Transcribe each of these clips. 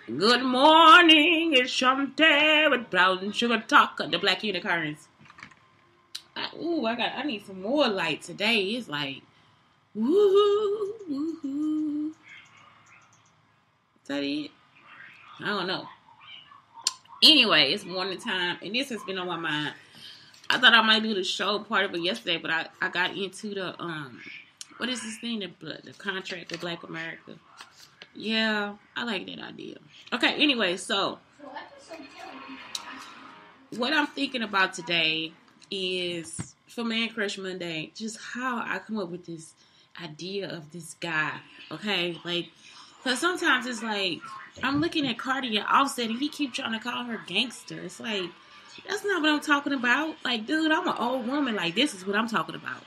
Good morning, it's Shante with brown sugar talk, the black unicorns. I need some more light today. It's like, woohoo, woohoo. Is that it? I don't know. Anyway, it's morning time, and this has been on my mind. I thought I might do the show part of it yesterday, but I got into the, what is this thing, the contract with Black America. Yeah, I like that idea. Okay, anyway, so what I'm thinking about today is for Man Crush Monday, just how I come up with this idea of this guy. Okay, like, because sometimes it's like I'm looking at Cardi and Offset, and he keep trying to call her gangster. It's like that's not what I'm talking about. Like, dude, I'm an old woman. Like, this is what I'm talking about.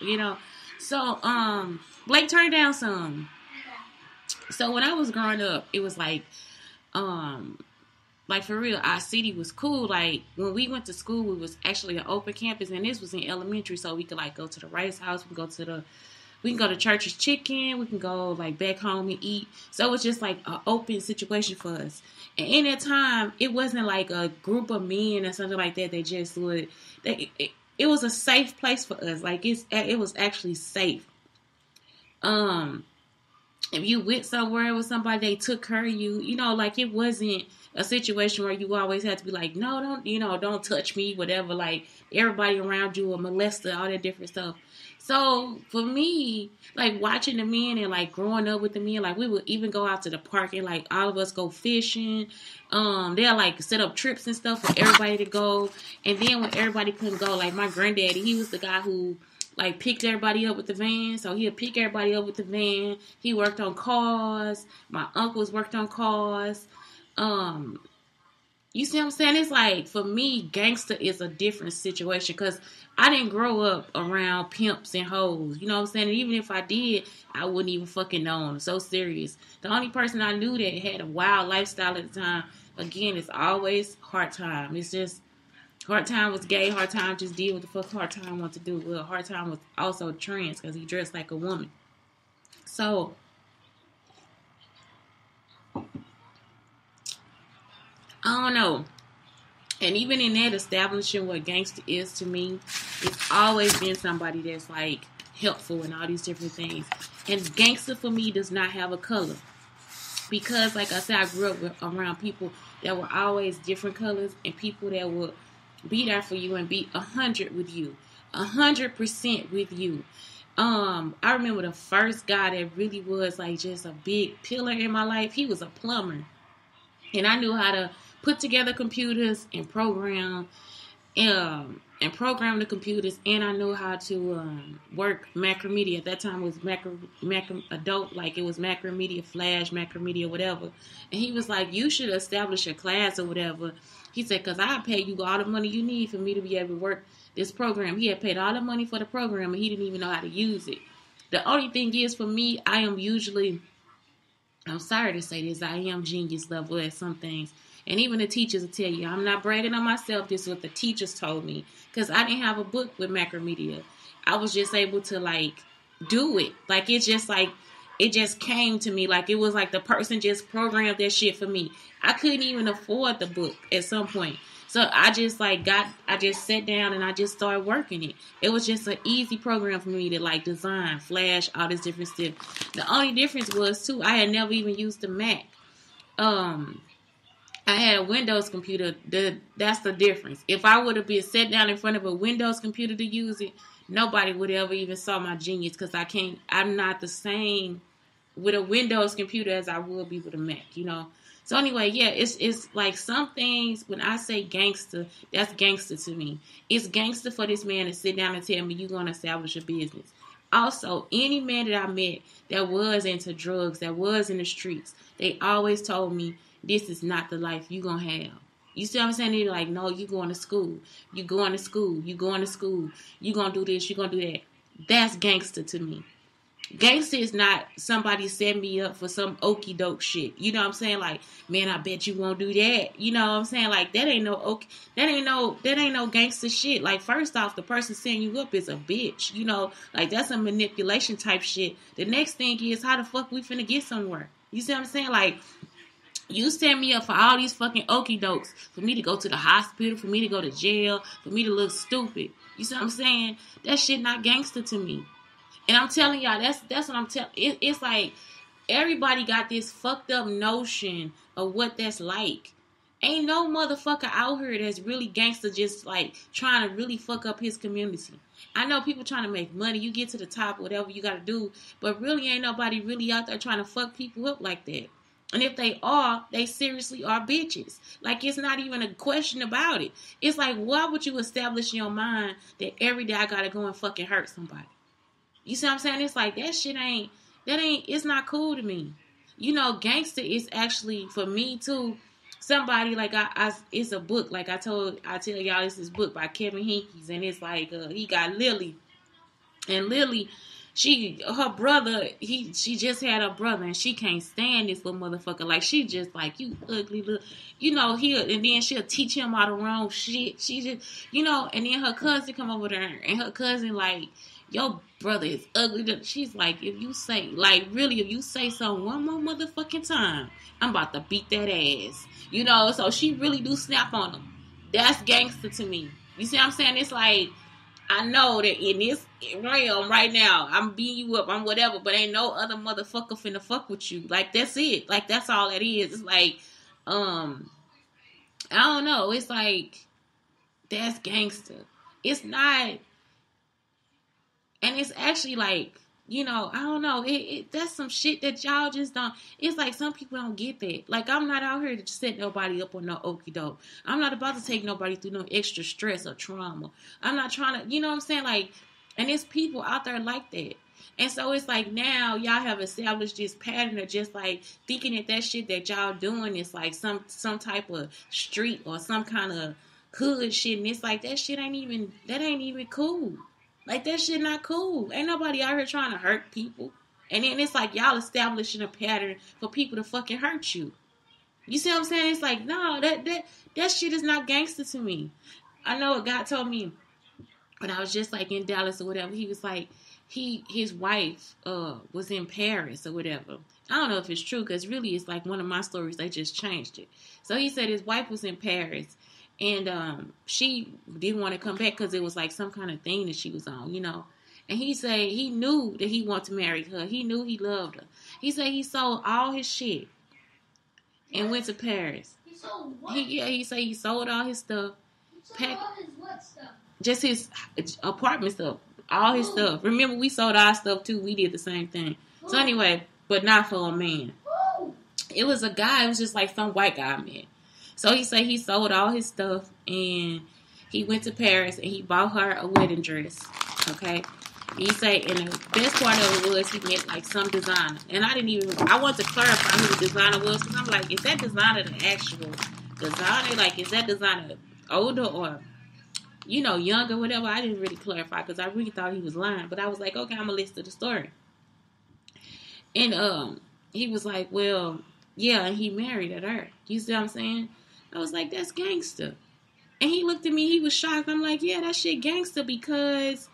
So Blake, turn down some. So when I was growing up, it was like for real, our city was cool. Like, when we went to school, it was actually an open campus, and this was in elementary, so we could, like, go to the Rice House, we can go to Church's Chicken, we can go, like, back home and eat. So it was just, like, an open situation for us. And in that time, it wasn't, like, a group of men or something like that. They just would, it was a safe place for us. Like, it was actually safe. If you went somewhere with somebody, they took care of you. Like, it wasn't a situation where you always had to be like, no, don't touch me, whatever. Like, everybody around you a molester, all that different stuff. So for me, like, watching the men and, like, growing up with the men, like, we would even go out to the park and, like, all of us go fishing. They'll, like, set up trips and stuff for everybody to go. And then when everybody couldn't go, like, my granddaddy, he was the guy who, like, picked everybody up with the van. So he'll pick everybody up with the van. He worked on cars. My uncles worked on cars. You see what I'm saying? It's like, for me, gangster is a different situation because I didn't grow up around pimps and hoes. You know what I'm saying? And even if I did, I wouldn't even fucking know. I'm so serious. The only person I knew that had a wild lifestyle at the time, again, it's always Hard Time. It's just, Hard Time was gay. Hard Time just did what the fuck Hard Time wanted to do. Well, Hard Time was also trans because he dressed like a woman. So, I don't know. And even in that, establishing what gangster is to me, it's always been somebody that's, like, helpful and all these different things. And gangster for me does not have a color. Because, like I said, I grew up around people that were always different colors and people that would be there for you and be 100 with you. 100% with you. I remember the first guy that really was, like, just a big pillar in my life. He was a plumber. And I knew how to put together computers and program the computers, and I knew how to work Macromedia. At that time, it was Adult, like, it was Macromedia Flash, Macromedia, whatever. And he was like, you should establish a class or whatever. He said, because I'll pay you all the money you need for me to be able to work this program. He had paid all the money for the program, and he didn't even know how to use it. The only thing is, for me, I'm sorry to say this, I am genius level at some things. And even the teachers will tell you, I'm not bragging on myself, this is what the teachers told me. Because I didn't have a book with Macromedia. I was just able to, like, do it. Like, it just came to me. Like, it was like the person just programmed that shit for me. I couldn't even afford the book at some point. So I just sat down and I just started working it. It was just an easy program for me to, like, design, flash, all this different stuff. The only difference was, too, I had never even used the Mac. I had a Windows computer. That's the difference. If I would have been sat down in front of a Windows computer to use it, nobody would ever even saw my genius because I'm not the same with a Windows computer as I would be with a Mac, So anyway, yeah, it's like some things, when I say gangster, that's gangster to me. It's gangster for this man to sit down and tell me you're going to establish a business. Also, any man that I met that was into drugs, that was in the streets, they always told me, this is not the life you're going to have. You see what I'm saying? They're like, no, you're going to school. You're going to school. You're going to school. You're going to do this. You're going to do that. That's gangster to me. Gangster is not somebody set me up for some okie doke shit. You know what I'm saying? Like, man, I bet you won't do that. You know what I'm saying? Like, that ain't no gangster shit. Like, first off, the person setting you up is a bitch. Like, that's a manipulation type shit. The next thing is, how the fuck we finna get somewhere? You see what I'm saying? Like, You set me up for all these fucking okie dokes, for me to go to the hospital, for me to go to jail, for me to look stupid. You see what I'm saying? That shit not gangster to me. And I'm telling y'all, that's what I'm telling. It's like everybody got this fucked up notion of what that's like. Ain't no motherfucker out here that's really gangster, just like trying to really fuck up his community. I know people trying to make money. You get to the top, whatever you got to do, but really ain't nobody really out there trying to fuck people up like that. And if they are, they seriously are bitches. Like, it's not even a question about it. It's like, why would you establish in your mind that every day I gotta go and fucking hurt somebody? You see what I'm saying? It's like, it's not cool to me. You know, gangster is actually, for me too, somebody like it's a book. Like I tell y'all, it's this book by Kevin Hinkes, and it's like, he got Lily. And Lily, she just had her brother, and she can't stand this little motherfucker. Like, she just like, you ugly little, you know, and then she'll teach him all the wrong shit. She just, you know, and then her cousin come over there, and her cousin like, your brother is ugly. She's like, if you say something one more motherfucking time, I'm about to beat that ass. You know, so she really do snap on him. That's gangster to me. You see what I'm saying? It's like, I know that in this realm right now, I'm beating you up, I'm whatever, but ain't no other motherfucker finna fuck with you. Like, that's it. Like, that's all it is. It's like, I don't know. It's like, that's gangster. It's not, and it's actually like, you know, I don't know. That's some shit that y'all just don't. It's like some people don't get that. Like, I'm not out here to set nobody up on no okie doke. I'm not about to take nobody through no extra stress or trauma. I'm not trying to, you know what I'm saying? Like, and there's people out there like that. And so it's like now y'all have established this pattern of just like thinking that shit that y'all doing is like some type of street or some kind of hood shit. And it's like that ain't even cool. Like, that shit not cool. Ain't nobody out here trying to hurt people. And then it's like y'all establishing a pattern for people to fucking hurt you. You see what I'm saying? It's like, no, that shit is not gangster to me. I know a guy told me when I was just like in Dallas or whatever, he was like, his wife was in Paris or whatever. I don't know if it's true, because really it's like one of my stories, they just changed it. So he said his wife was in Paris. And she didn't want to come back because it was like some kind of thing that she was on, you know. And he said he knew that he wanted to marry her. He knew he loved her. He said he sold all his shit and went to Paris. He sold what? He said he sold all his stuff. He sold all his what stuff? Just his apartment stuff. All his stuff. Remember, we sold our stuff too. We did the same thing. So anyway, but not for a man. It was a guy. It was just like some white guy, man. So he said he sold all his stuff and he went to Paris and he bought her a wedding dress. Okay. He said, and the best part of it was he met like some designer. And I wanted to clarify who the designer was, because I'm like, is that designer the actual designer? Like, is that designer older or, you know, younger, whatever? I didn't really clarify because I really thought he was lying. But I was like, okay, I'm going to listen to the story. And he was like, well, yeah, and he married her. You see what I'm saying? I was like, that's gangster. And he looked at me, he was shocked. I'm like, yeah, that shit gangster, because,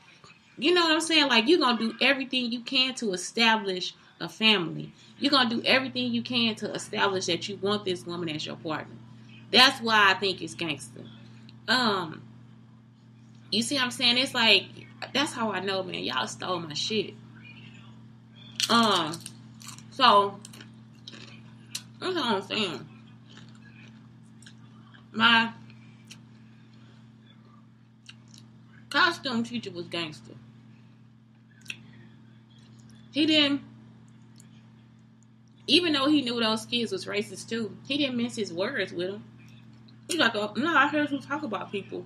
you know what I'm saying? Like, you're going to do everything you can to establish a family. You're going to do everything you can to establish that you want this woman as your partner. That's why I think it's gangster. You see what I'm saying? It's like, that's how I know, man. Y'all stole my shit. So, that's all I'm saying. My costume teacher was gangster. He didn't, even though he knew those kids was racist too, he didn't mince his words with them. He's like, no, I heard you talk about people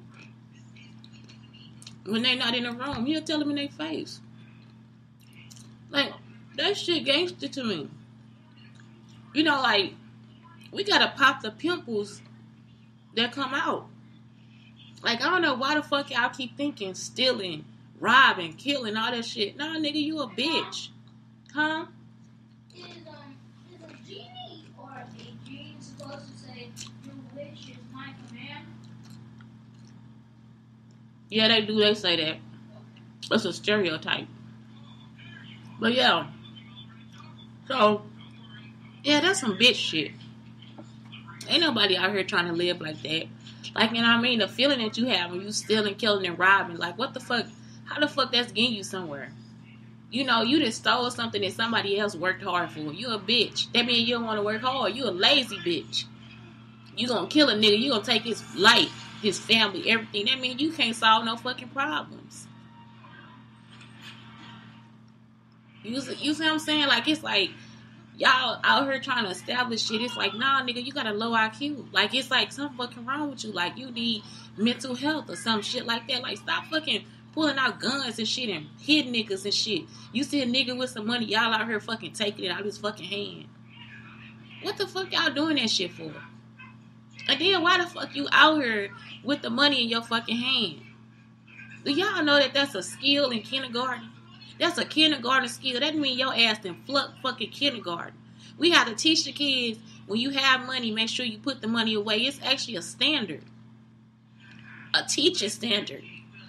when they not in the room. He'll tell them in their face. Like, that shit gangster to me. You know, like, we gotta pop the pimples that come out. Like, I don't know why the fuck y'all keep thinking stealing, robbing, killing, all that shit. Nah, nigga, you a bitch. Huh? Is a genie or a genie supposed to say, your wish is my command? Yeah, they do. They say that. It's a stereotype. But yeah. So, yeah, that's some bitch shit. Ain't nobody out here trying to live like that. Like, you know what I mean? The feeling that you have when you stealing, killing, and robbing. Like, what the fuck? How the fuck that's getting you somewhere? You know, you just stole something that somebody else worked hard for. You a bitch. That means you don't want to work hard. You a lazy bitch. You gonna kill a nigga. You gonna take his life, his family, everything. That means you can't solve no fucking problems. You see what I'm saying? Like, it's like, y'all out here trying to establish shit. It's like, nah, nigga, you got a low IQ. Like, it's like something fucking wrong with you. Like, you need mental health or some shit like that. Like, stop fucking pulling out guns and shit and hitting niggas and shit. You see a nigga with some money, y'all out here fucking taking it out of his fucking hand. What the fuck y'all doing that shit for? And then why the fuck you out here with the money in your fucking hand? Do y'all know that that's a skill in kindergarten? That's a kindergarten skill. That means your ass done flunk fucking kindergarten. We have to teach the kids, when you have money, make sure you put the money away. It's actually a standard. A teaching standard.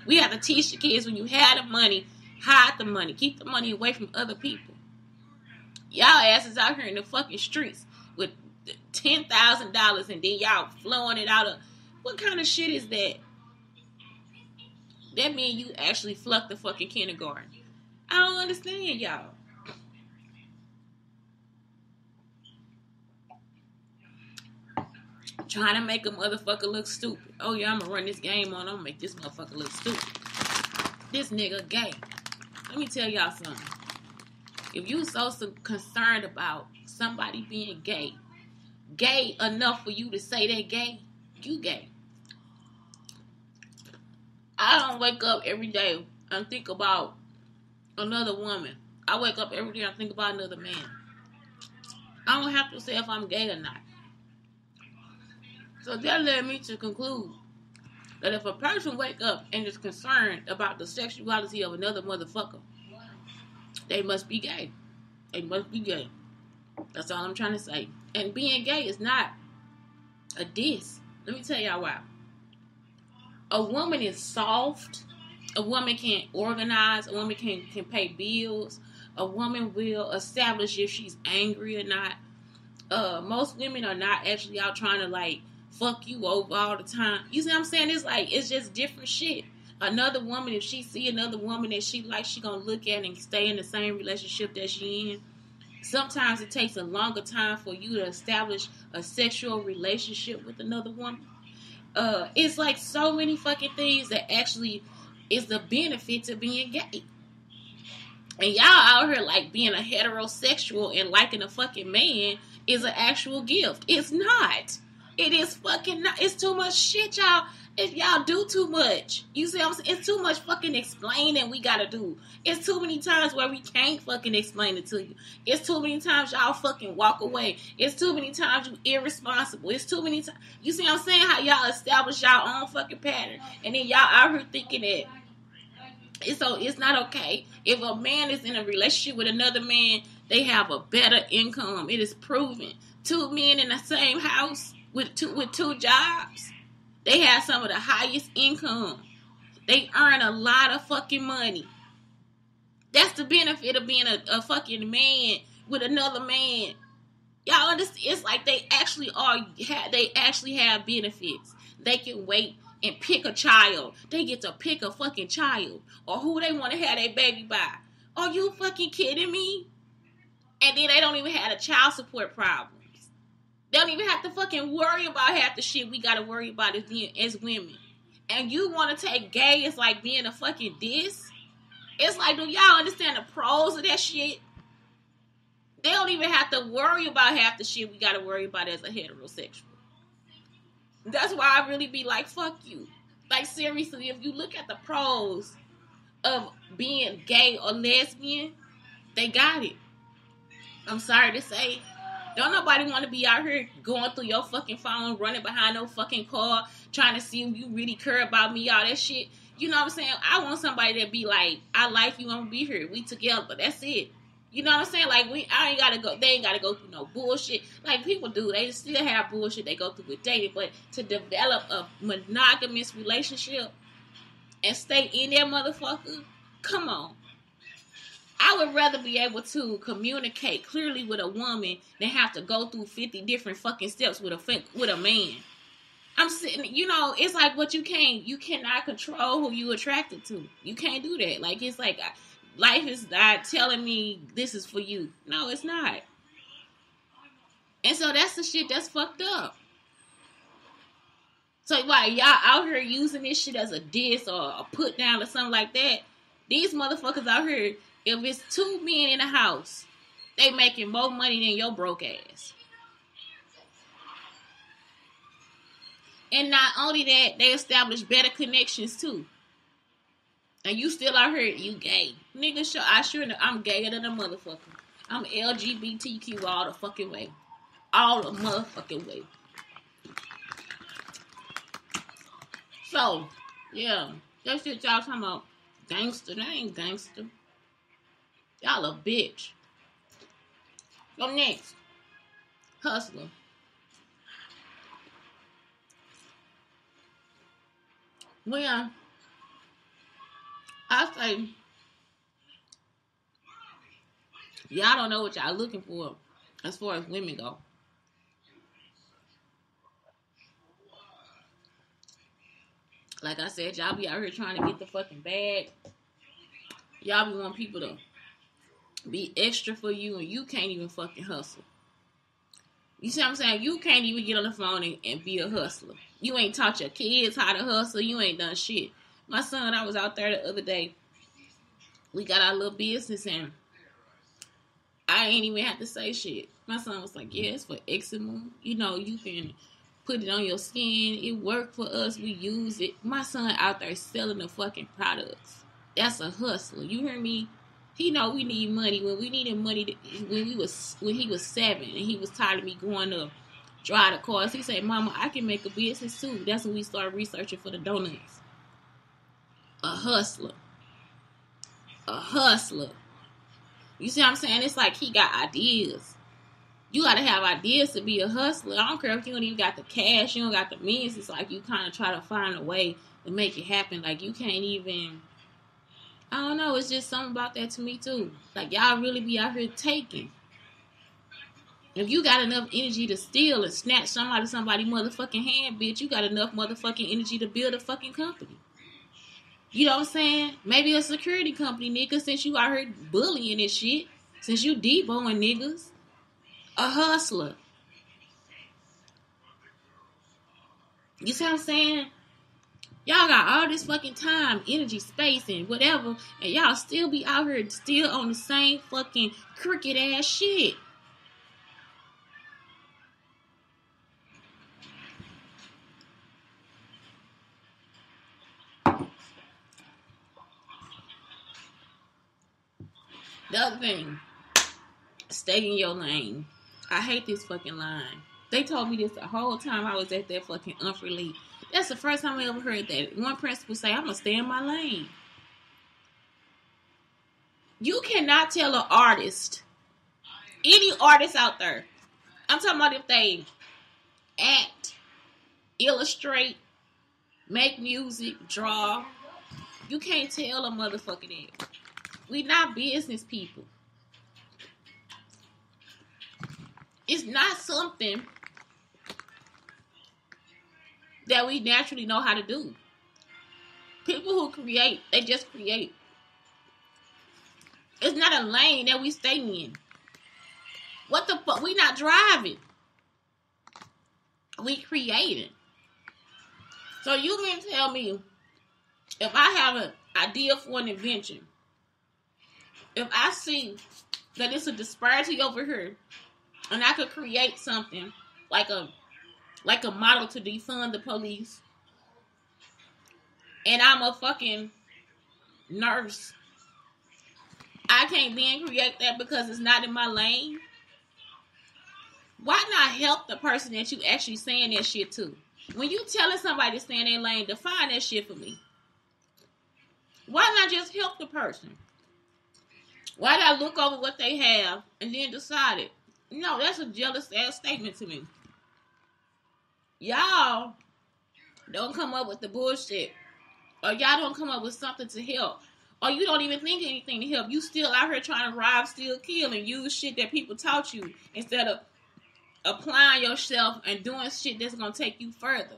We have to teach the kids, when you have the money, hide the money. Keep the money away from other people. Y'all asses out here in the fucking streets with $10,000 and then y'all flowing it out of... What kind of shit is that? That means you actually flunked the fucking kindergarten. I don't understand y'all. Trying to make a motherfucker look stupid. Oh yeah, I'm gonna run this game on. I'm gonna make this motherfucker look stupid. This nigga gay. Let me tell y'all something. If you so concerned about somebody being gay enough for you to say they gay, you gay. I don't wake up every day and think about another woman. I wake up every day and think about another man. I don't have to say if I'm gay or not. So that led me to conclude that if a person wake up and is concerned about the sexuality of another motherfucker, they must be gay. They must be gay. That's all I'm trying to say. And being gay is not a diss. Let me tell y'all why. A woman is soft. A woman can organize. A woman can pay bills. A woman will establish if she's angry or not. Most women are not actually out trying to like fuck you over all the time. You see what I'm saying? It's like, it's just different shit. Another woman, if she see another woman that she likes, she gonna look at and stay in the same relationship that she in. Sometimes it takes a longer time for you to establish a sexual relationship with another woman. It's like so many fucking things that actually is the benefit to being gay. And y'all out here like being a heterosexual and liking a fucking man is an actual gift. It's not. It is fucking not. It's too much shit, y'all. If y'all do too much, you see what I'm saying? It's too much fucking explaining we gotta do. It's too many times where we can't fucking explain it to you. It's too many times y'all fucking walk away. It's too many times you irresponsible. It's too many times. You see what I'm saying? How y'all establish y'all own fucking pattern. And then y'all out here thinking that it's not okay. If a man is in a relationship with another man, they have a better income. It is proven. Two men in the same house with two jobs, they have some of the highest income. They earn a lot of fucking money. That's the benefit of being a fucking man with another man. Y'all understand? It's like they actually have benefits. They can wait and pick a child. They get to pick a fucking child or who they want to have their baby by. Are you fucking kidding me? And then they don't even have the child support problems. They don't even have to fucking worry about half the shit we gotta worry about as women. And you want to take gay as like being a fucking diss? It's like, do y'all understand the pros of that shit? They don't even have to worry about half the shit we gotta worry about as a heterosexual. That's why I really be like, fuck you. Like, seriously, if you look at the pros of being gay or lesbian, they got it. I'm sorry to say. Don't nobody want to be out here going through your fucking phone, running behind no fucking car, trying to see if you really care about me, all that shit. You know what I'm saying? I want somebody that be like, I like you, I'm gonna be here. We together. That's it. You know what I'm saying? Like, they ain't gotta go through no bullshit. Like people do. They still have bullshit they go through with dating. But to develop a monogamous relationship and stay in there, motherfucker, come on. I would rather be able to communicate clearly with a woman than have to go through 50 different fucking steps with a man. I'm sitting, it's like what you cannot control who you attracted to. You can't do that. Like, it's like life is not telling me this is for you. No, it's not. And so that's the shit that's fucked up. So why y'all out here using this shit as a diss or a put down or something like that? These motherfuckers out here, if it's 2 men in a house, they making more money than your broke ass. And not only that, they establish better connections too. And you still out here, you gay. Nigga, I'm gayer than a motherfucker. I'm LGBTQ all the fucking way. All the motherfucking way. So, yeah. That shit y'all talking about gangster. That ain't gangster. Y'all a bitch. Go next. Hustler. Well, I say, y'all don't know what y'all looking for as far as women go. Like I said, y'all be out here trying to get the fucking bag. Y'all be wanting people to be extra for you, and you can't even fucking hustle. You see what I'm saying? You can't even get on the phone and be a hustler. You ain't taught your kids how to hustle. You ain't done shit. My son, I was out there the other day. We got our little business, and I ain't even have to say shit. My son was like, yeah, it's for eczema. You can put it on your skin. It worked for us. We use it. My son out there selling the fucking products. That's a hustler. You hear me? He know we need money. When we needed money, when he was 7 and he was tired of me going to drive the cars, he said, Mama, I can make a business too. That's when we started researching for the donuts. A hustler. A hustler. You see what I'm saying? It's like he got ideas. You got to have ideas to be a hustler. I don't care if you don't even got the cash, you don't got the means. It's like you kind of try to find a way to make it happen. Like you can't even, I don't know. It's just something about that to me too. Like y'all really be out here taking. If you got enough energy to steal and snatch somebody's motherfucking hand, bitch, you got enough motherfucking energy to build a fucking company. You know what I'm saying? Maybe a security company, nigga, since you out here bullying and shit. Since you deboing niggas. A hustler. You see what I'm saying? Y'all got all this fucking time, energy, space, and whatever, and y'all still be out here still on the same fucking crooked ass shit. The other thing, stay in your lane. I hate this fucking line. They told me this the whole time I was at that fucking unfree. That's the first time I ever heard that. One principal say, I'm going to stay in my lane. You cannot tell an artist, any artist out there, I'm talking about if they act, illustrate, make music, draw, you can't tell a motherfucker that. We not business people. It's not something that we naturally know how to do. People who create, they just create. It's not a lane that we stay in. What the fuck? We not driving. We creating. So you can tell me, if I have an idea for an invention, if I see that it's a disparity over here, and I could create something like a model to defund the police, and I'm a fucking nurse, I can't then create that because it's not in my lane. Why not help the person that you actually saying that shit to? When you telling somebody to stay in their lane, define that shit for me. Why not just help the person? Why not look over what they have and then decide it? No, that's a jealous ass statement to me. Y'all don't come up with the bullshit, or y'all don't come up with something to help, or you don't even think anything to help. You still out here trying to rob, steal, kill, and use shit that people taught you instead of applying yourself and doing shit that's gonna take you further.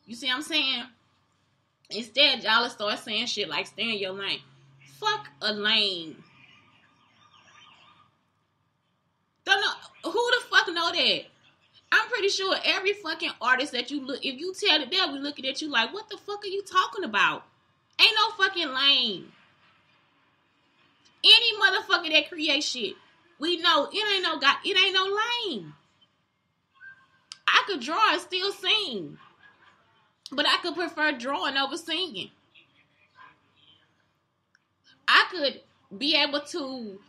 You see what I'm saying? Instead, y'all start saying shit like stay in your lane. Fuck a lane. Don't know who the fuck know that. I'm pretty sure every fucking artist that you look, if you tell it, they'll be looking at you like, what the fuck are you talking about? Ain't no fucking lane. Any motherfucker that create shit, we know it ain't no lane. I could draw and still sing, but I could prefer drawing over singing. I could be able to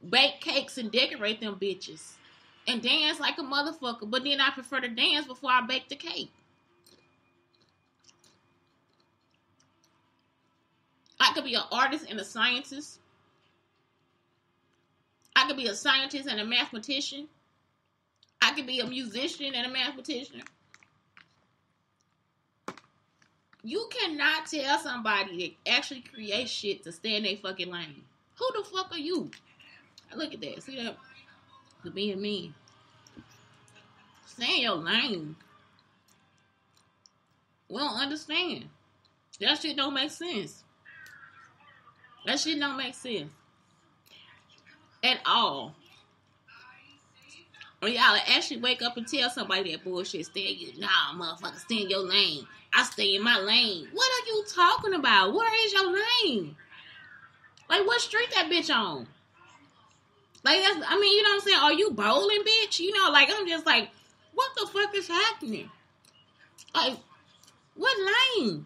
bake cakes and decorate them bitches and dance like a motherfucker, but then I prefer to dance before I bake the cake. I could be an artist and a scientist. I could be a scientist and a mathematician. I could be a musician and a mathematician. You cannot tell somebody that actually creates shit to stay in their fucking lane. Who the fuck are you? Look at that. See that? The being mean. Stay in your lane. We don't understand. That shit don't make sense. That shit don't make sense. At all. Or y'all actually wake up and tell somebody that bullshit. Motherfucker, stay in your lane. I stay in my lane. What are you talking about? Where is your lane? Like, what street that bitch on? Like, you know what I'm saying? Are you bowling, bitch? You know, like, I'm just like, what the fuck is happening? Like, what lane?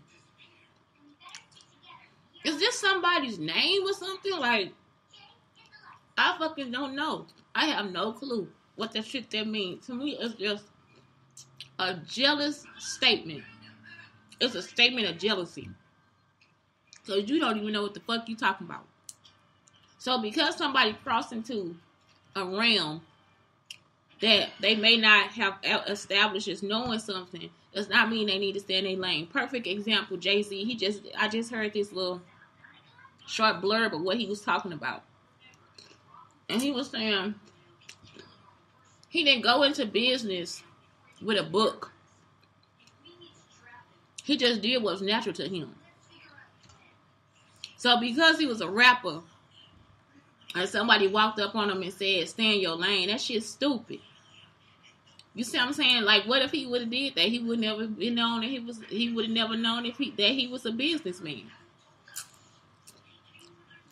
Is this somebody's name or something? Like, I fucking don't know. I have no clue what that shit that means. To me, it's just a jealous statement. It's a statement of jealousy. So you don't even know what the fuck you talking about. So because somebody crossed into a realm that they may not have established as knowing something, does not mean they need to stay in their lane. Perfect example, Jay-Z. I just heard this little short blurb of what he was talking about. And he was saying he didn't go into business with a book. He just did what was natural to him. So because he was a rapper, and somebody walked up on him and said, stay in your lane, that shit's stupid. You see what I'm saying? Like, what if he would have did that? He would never be known that he would have never known that he was a businessman.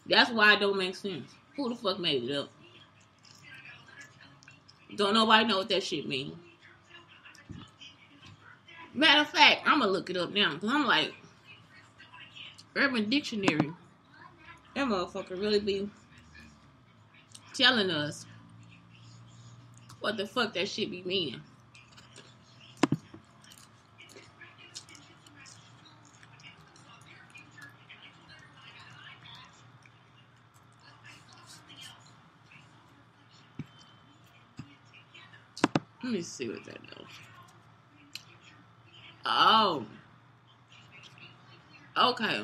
That's why it don't make sense. Who the fuck made it up? Don't nobody know what that shit means. Matter of fact, I'm gonna look it up now, because I'm like, Urban Dictionary, that motherfucker really be telling us what the fuck that shit be meaning. Let me see what that knows. Oh. Okay.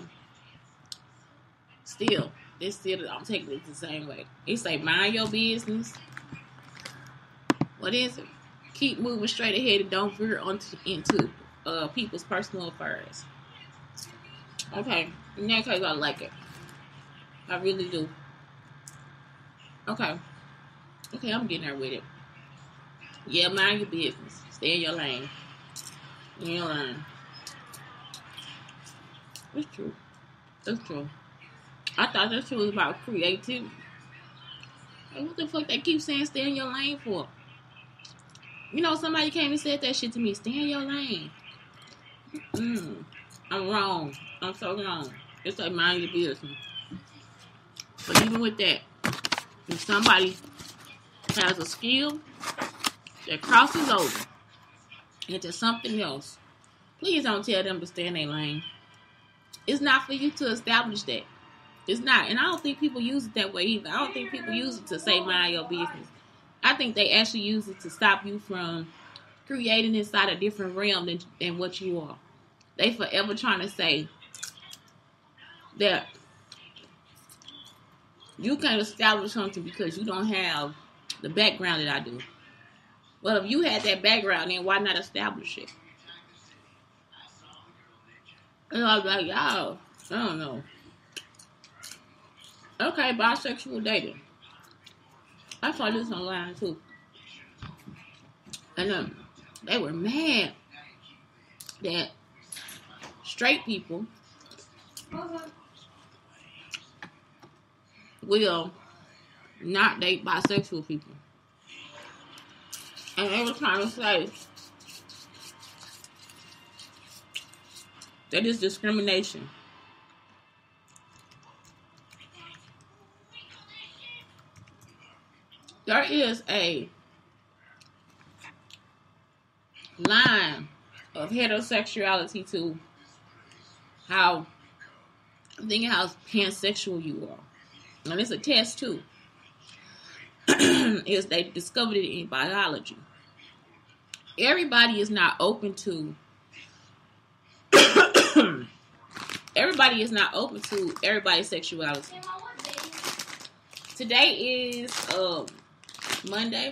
Still, I'm taking it the same way. It say, mind your business. What is it? Keep moving straight ahead and don't veer into people's personal affairs. Okay. In that case, I like it. I really do. Okay. Okay, I'm getting there with it. Yeah, mind your business. Stay in your lane. In your lane. It's true. That's true. I thought that shit was about creativity. Like, what the fuck they keep saying stay in your lane for? You know, somebody came and said that shit to me. Stay in your lane. I'm wrong. I'm so wrong. It's like mind your business. But even with that, if somebody has a skill that crosses over into something else, please don't tell them to stay in their lane. It's not for you to establish that. It's not. And I don't think people use it that way either. I don't think people use it to say mind your business. I think they actually use it to stop you from creating inside a different realm than what you are. They forever trying to say that You can't establish something because you don't have the background that I do. Well, if you had that background, then why not establish it? And I was like, y'all, I don't know. Okay, bisexual dating. I saw this online too. And they were mad that straight people will not date bisexual people. And they were trying to say that is discrimination. There is a line of heterosexuality to how pansexual you are. And it's a test too. Is they discovered it in biology. Everybody is not open to everybody's sexuality. Today is Monday,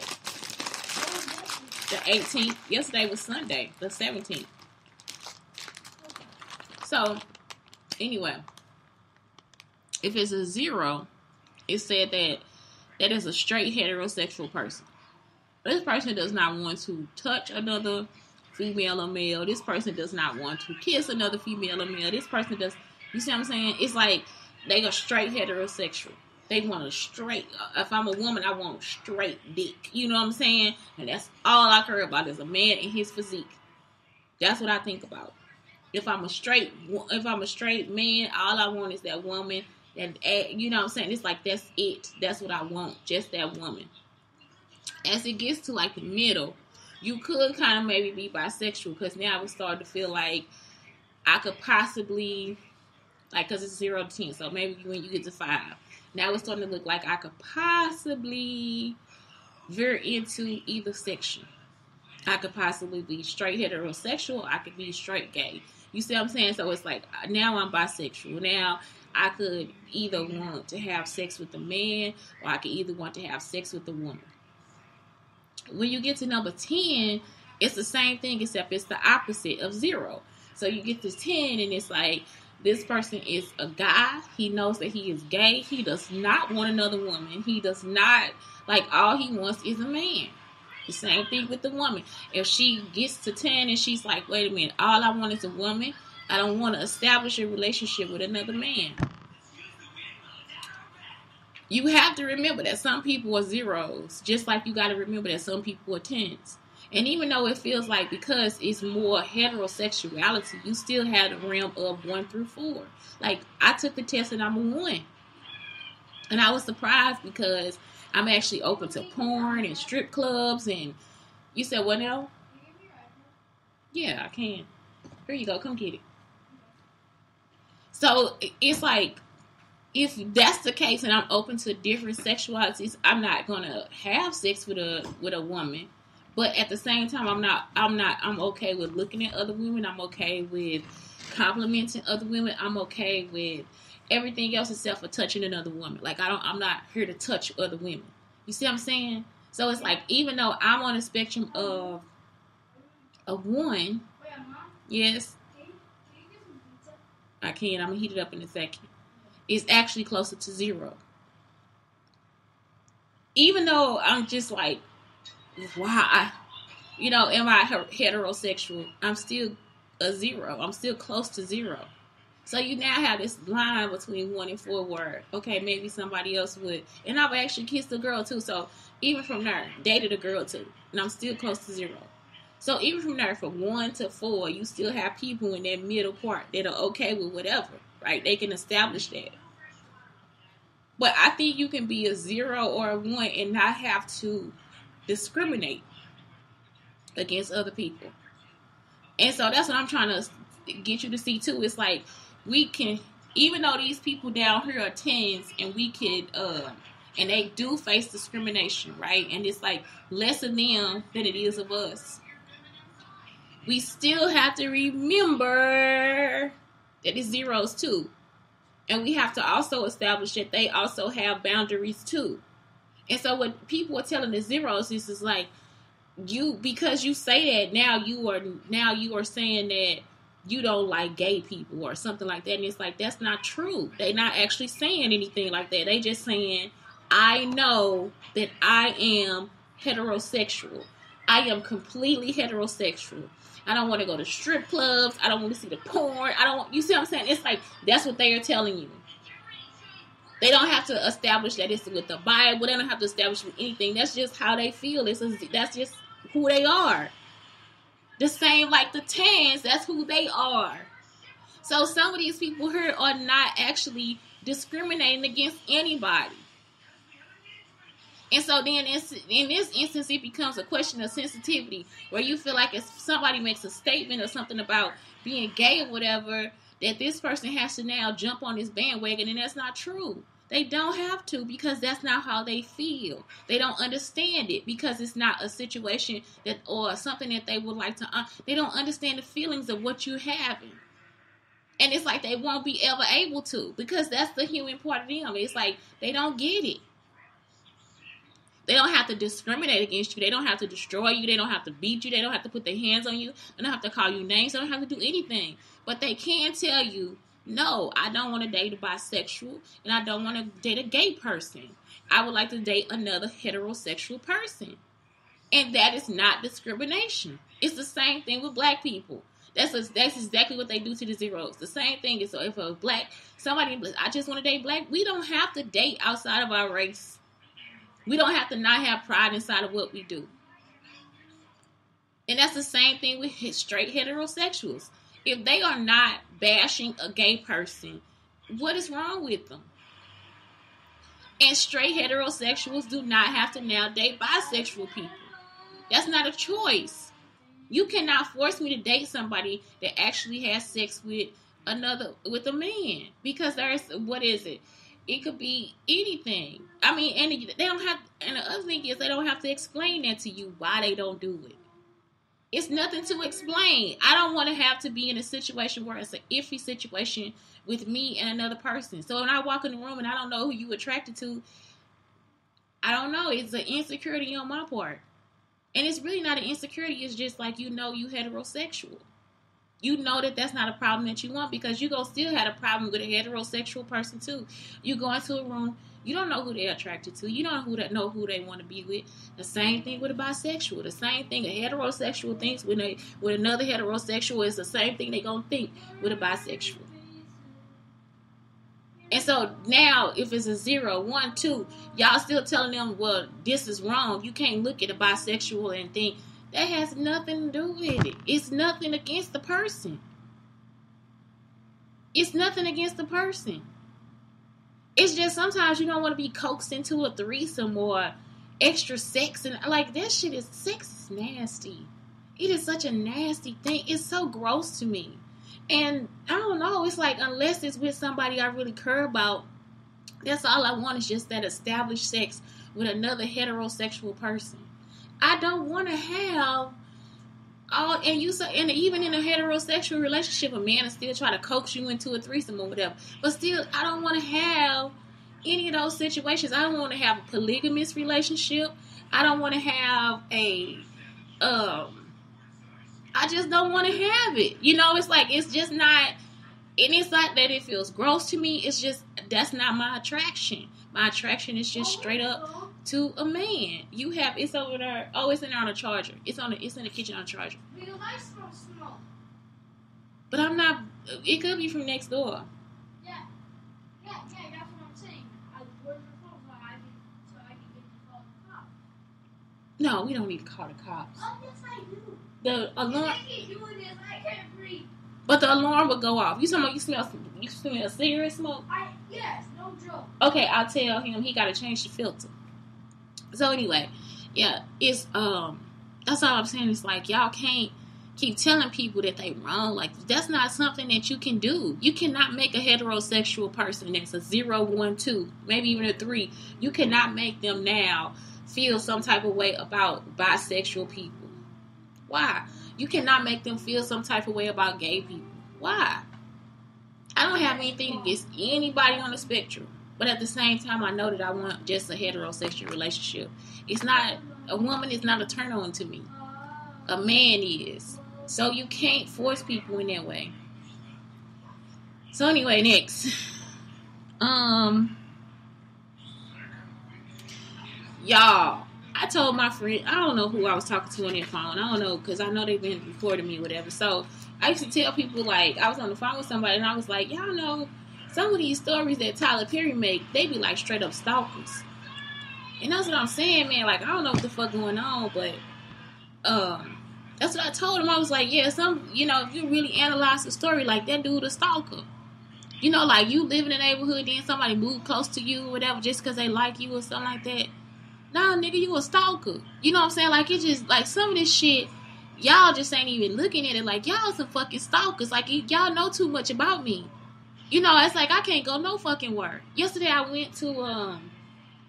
the 18th. Yesterday was Sunday, the 17th. So, anyway, if it's a 0, it said that is a straight heterosexual person. This person does not want to touch another female or male. This person does not want to kiss another female or male. This person does, you see what I'm saying? It's like they are straight heterosexual. They want a straight, if I'm a woman, I want straight dick. You know what I'm saying? And that's all I care about is a man and his physique. That's what I think about. If I'm a straight man, all I want is that woman. And you know what I'm saying? It's like, that's it. That's what I want. Just that woman. As it gets to like the middle, you could kind of maybe be bisexual, because now I would start to feel like I could possibly, like, because it's 0 to 10, so maybe when you get to 5, now it's starting to look like I could possibly veer into either section. I could possibly be straight heterosexual, I could be straight gay. You see what I'm saying? So it's like, now I'm bisexual. Now I could either want to have sex with a man, or I could either want to have sex with a woman. When you get to number 10, it's the same thing, except it's the opposite of 0. So you get to 10, and it's like, this person is a guy. He knows that he is gay. He does not want another woman. He does not, like, all he wants is a man. The same thing with the woman. If she gets to 10 and she's like, wait a minute, all I want is a woman. I don't want to establish a relationship with another man. You have to remember that some people are 0s, just like you got to remember that some people are 10s. And even though it feels like, because it's more heterosexuality, you still have the realm of 1 through 4. Like, I took the test and I'm a 1. And I was surprised, because I'm actually open to porn and strip clubs. And you said, what now? Yeah, I can. Here you go. Come get it. So it's like, if that's the case and I'm open to different sexualities, I'm not gonna have sex with a woman. But at the same time, I'm okay with looking at other women. I'm okay with complimenting other women. I'm okay with everything else except for touching another woman. Like, I'm not here to touch other women. You see what I'm saying? So it's like, even though I'm on a spectrum of 1, yes, I can. I'm gonna heat it up in a second. It's actually closer to 0. Even though I'm just like, why? Am I heterosexual? I'm still a 0. I'm still close to 0. So you now have this line between 1 and 4 where, okay, maybe somebody else would. And I've actually kissed a girl too. So even from there, dated a girl too. And I'm still close to 0. So even from there, from 1 to 4, you still have people in that middle part that are okay with whatever, right? They can establish that. But I think you can be a 0 or a 1 and not have to discriminate against other people. And so that's what I'm trying to get you to see too. It's like, we can, even though these people down here are 10s, and we could, and they do face discrimination, right? And it's like less of them than it is of us. We still have to remember that it's 0s too. And we have to also establish that they also have boundaries too. And so what people are telling the zeros is like, because you say that now you are saying that you don't like gay people or something like that. And it's like, that's not true. They're not actually saying anything like that. They just saying, I know that I am heterosexual. I am completely heterosexual. I don't want to go to strip clubs. I don't want to see the porn. You see what I'm saying? It's like, that's what they are telling you. They don't have to establish that it's with the Bible. They don't have to establish with anything. That's just how they feel. That's just who they are. The same like the Tans, that's who they are. So some of these people here are not actually discriminating against anybody. And so then in this instance, it becomes a question of sensitivity, where you feel like if somebody makes a statement or something about being gay or whatever, that this person has to now jump on this bandwagon, and that's not true. They don't have to, because that's not how they feel. They don't understand it because it's not a situation that or something that they would like to. They don't understand the feelings of what you're having. And it's like they won't be ever able to, because that's the human part of them. It's like they don't get it. They don't have to discriminate against you. They don't have to destroy you. They don't have to beat you. They don't have to put their hands on you. They don't have to call you names. They don't have to do anything. But they can tell you, no, I don't want to date a bisexual, and I don't want to date a gay person. I would like to date another heterosexual person. And that is not discrimination. It's the same thing with black people. That's exactly what they do to the zeros. The same thing is, so if a black, somebody, I just want to date black, we don't have to date outside of our race. We don't have to not have pride inside of what we do. And that's the same thing with straight heterosexuals. If they are not bashing a gay person, what is wrong with them? And straight heterosexuals do not have to now date bisexual people. That's not a choice. You cannot force me to date somebody that actually has sex with a man. Because what is it? It could be anything. I mean, and they don't have, and the other thing is they don't have to explain that to you why they don't do it. It's nothing to explain. I don't want to have to be in a situation where it's an iffy situation with me and another person. So when I walk in the room and I don't know who you attracted to, I don't know. It's an insecurity on my part. And it's really not an insecurity. It's just like, you heterosexual. You know that that's not a problem that you want, because you're going to still have a problem with a heterosexual person too. You go into a room, you don't know who they're attracted to. You don't know who they want to be with. The same thing with a bisexual. The same thing a heterosexual thinks with another heterosexual is the same thing they're going to think with a bisexual. And so now, if it's a 0, 1, 2, y'all still telling them, well, this is wrong. You can't look at a bisexual and think. That has nothing to do with it. It's nothing against the person. It's nothing against the person. It's just sometimes you don't want to be coaxed into a threesome or extra sex. And like, that shit is, sex is nasty. It is such a nasty thing. It's so gross to me. And I don't know. It's like, unless it's with somebody I really care about, that's all I want is just that established sex with another heterosexual person. I don't want to have and even in a heterosexual relationship, a man is still trying to coax you into a threesome or whatever. But still, I don't want to have any of those situations. I don't want to have a polygamous relationship. I don't want to have I just don't want to have it. It's like, it's just not, and it's not that it feels gross to me. It's just, that's not my attraction. My attraction is just straight up to a man. It's over there. Oh, it's in there on a charger. It's in the kitchen on a charger. Because I smell smoke. But I'm not. It could be from next door. Yeah, that's what I'm saying. Where's your phone so I can get to call the cops? No, we don't need to call the cops. Oh, yes, I do. The alarm. If they keep doing this, I can't breathe. But the alarm would go off. You talking about you smell cigarette smoke? Yes, no joke. Okay, I'll tell him he got to change the filter. So anyway, yeah, it's that's all I'm saying. It's like, y'all can't keep telling people that they wrong. Like, that's not something that you can do. You cannot make a heterosexual person that's a 0, 1, 2, maybe even a 3. You cannot make them now feel some type of way about bisexual people. Why? You cannot make them feel some type of way about gay people. Why? I don't have anything against anybody on the spectrum. But at the same time, I know that I want just a heterosexual relationship. It's not, a woman is not a turn on to me. A man is. So you can't force people in that way. So anyway, next. Y'all, I told my friend, I don't know who I was talking to on that phone. I don't know, because I know they've been recording me or whatever. So I used to tell people, like, I was on the phone with somebody and I was like, y'all know, some of these stories that Tyler Perry make, they be like straight up stalkers. And that's what I'm saying, man. Like, I don't know what the fuck going on, but that's what I told him. I was like, yeah, some, you know, if you really analyze the story, like, that dude a stalker. You know, like, you live in a neighborhood, then somebody move close to you or whatever just because they like you or something like that. Nah, nigga, you a stalker. You know what I'm saying? Like, it just, like, some of this shit, y'all just ain't even looking at it like, y'all some fucking stalkers. Like, y'all know too much about me. You know, it's like, I can't go no fucking where. Yesterday, I went to,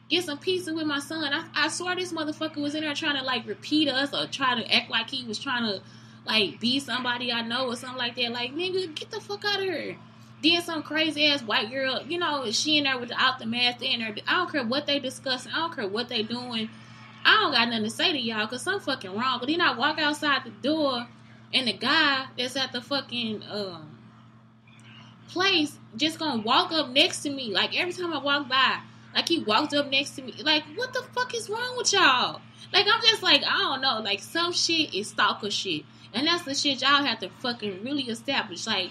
get some pizza with my son. I swear this motherfucker was in there trying to, like, repeat us or try to act like he was trying to, like, be somebody I know or something like that. Like, nigga, get the fuck out of here. Then some crazy-ass white girl, you know, she in there without the mask. They in there. I don't care what they discussing. I don't care what they doing. I don't got nothing to say to y'all because something fucking wrong. But then I walk outside the door and the guy that's at the fucking place just gonna walk up next to me. Like, every time I walk by, like, he walked up next to me. Like, what the fuck is wrong with y'all? Like, I'm just like, I don't know. Like, some shit is stalker shit. And that's the shit y'all have to fucking really establish. Like,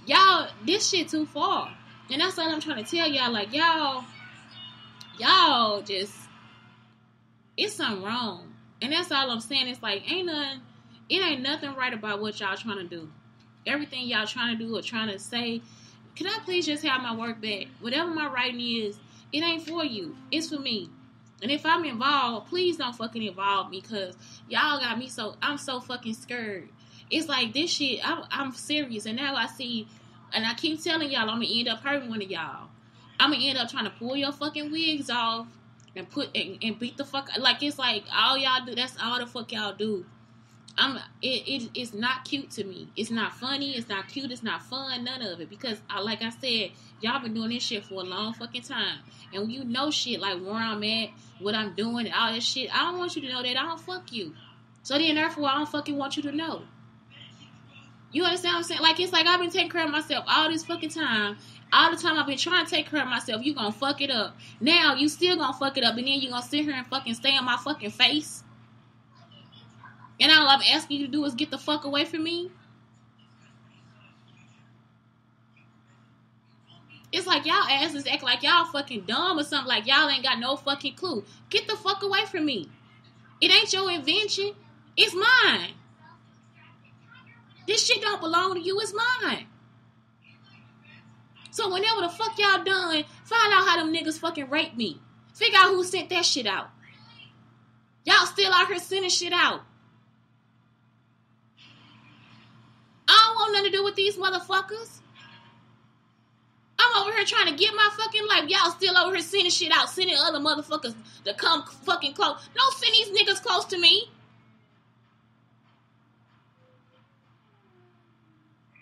y'all, this shit too far. And that's all I'm trying to tell y'all. Like, y'all just, it's something wrong. And that's all I'm saying. It's like, it ain't nothing right about what y'all trying to do. Everything y'all trying to do or trying to say, can I please just have my work back? Whatever my writing is, it ain't for you. It's for me. And if I'm involved, please don't fucking involve me, because y'all got me I'm so fucking scared. It's like, this shit, I'm serious. And now I see, and I keep telling y'all, I'm going to end up hurting one of y'all. I'm going to end up trying to pull your fucking wigs off and beat the fuck, like, it's like, all y'all do, that's all the fuck y'all do. It's not cute to me. It's not funny. It's not cute. It's not fun. None of it. Because, like I said, y'all been doing this shit for a long fucking time. And you know shit, like where I'm at, what I'm doing, and all that shit. I don't want you to know that. I don't fuck you. So then, therefore, I don't fucking want you to know. You understand what I'm saying? Like, it's like I've been taking care of myself all this fucking time. All the time I've been trying to take care of myself. You gonna fuck it up. Now, you still gonna fuck it up. And then you gonna sit here and fucking stay on my fucking face. And all I'm asking you to do is get the fuck away from me. It's like y'all asses act like y'all fucking dumb or something. Like y'all ain't got no fucking clue. Get the fuck away from me. It ain't your invention. It's mine. This shit don't belong to you. It's mine. So whenever the fuck y'all done, find out how them niggas fucking raped me. Figure out who sent that shit out. Y'all still out here sending shit out. I don't want nothing to do with these motherfuckers. I'm over here trying to get my fucking life. Y'all still over here sending shit out, sending other motherfuckers to come fucking close. Don't send these niggas close to me.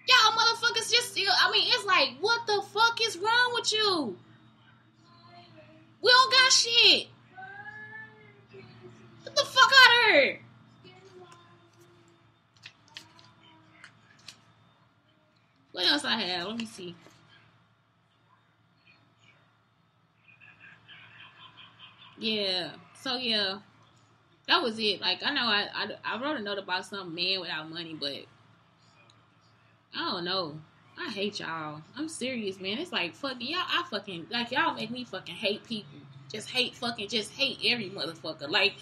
Y'all motherfuckers just still, it's like, what the fuck is wrong with you? We don't got shit. Get the fuck out of here. What else I have? Let me see. Yeah. So, yeah. That was it. Like, I know I wrote a note about some man without money, but I don't know. I hate y'all. I'm serious, man. It's like, fucking, y'all make me fucking hate people. Just hate every motherfucker. Like,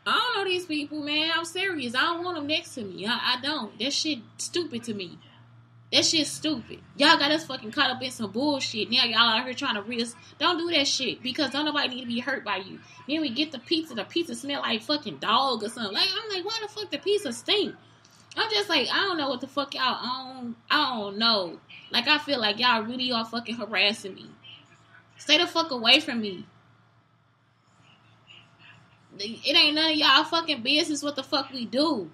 I don't know these people, man. I'm serious. I don't want them next to me. I don't. That shit stupid to me. That shit's stupid. Y'all got us fucking caught up in some bullshit. Now y'all out here trying to risk. Don't do that shit, because don't nobody need to be hurt by you. Then we get the pizza smell like fucking dog or something. Like, I'm like, why the fuck the pizza stink? I'm just like, I don't know what the fuck y'all on. I don't know. Like, I feel like y'all really are fucking harassing me. Stay the fuck away from me. It ain't none of y'all fucking business what the fuck we do.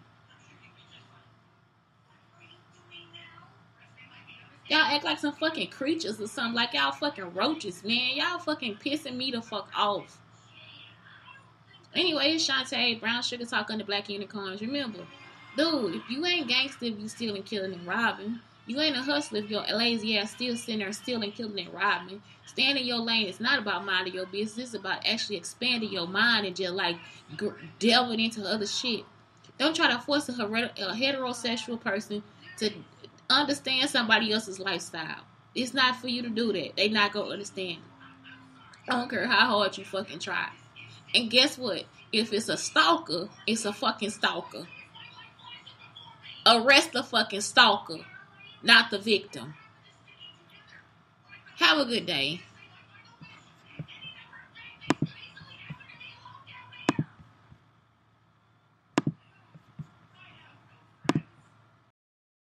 Y'all act like some fucking creatures or something. Like y'all fucking roaches, man. Y'all fucking pissing me the fuck off. Anyway, it's Shantae, Brown Sugar Talk on the Black Unicorns. Remember, dude, if you ain't gangster, if you stealing, killing, and robbing, you ain't a hustler if your lazy ass still sitting there stealing, killing, and robbing. Staying in your lane. It's not about minding your business. It's about actually expanding your mind and just like delving into other shit. Don't try to force a heterosexual person to understand somebody else's lifestyle. It's not for you to do that. They not gonna understand it. I don't care how hard you fucking try. And guess what? If it's a stalker, it's a fucking stalker. Arrest the fucking stalker, not the victim. Have a good day.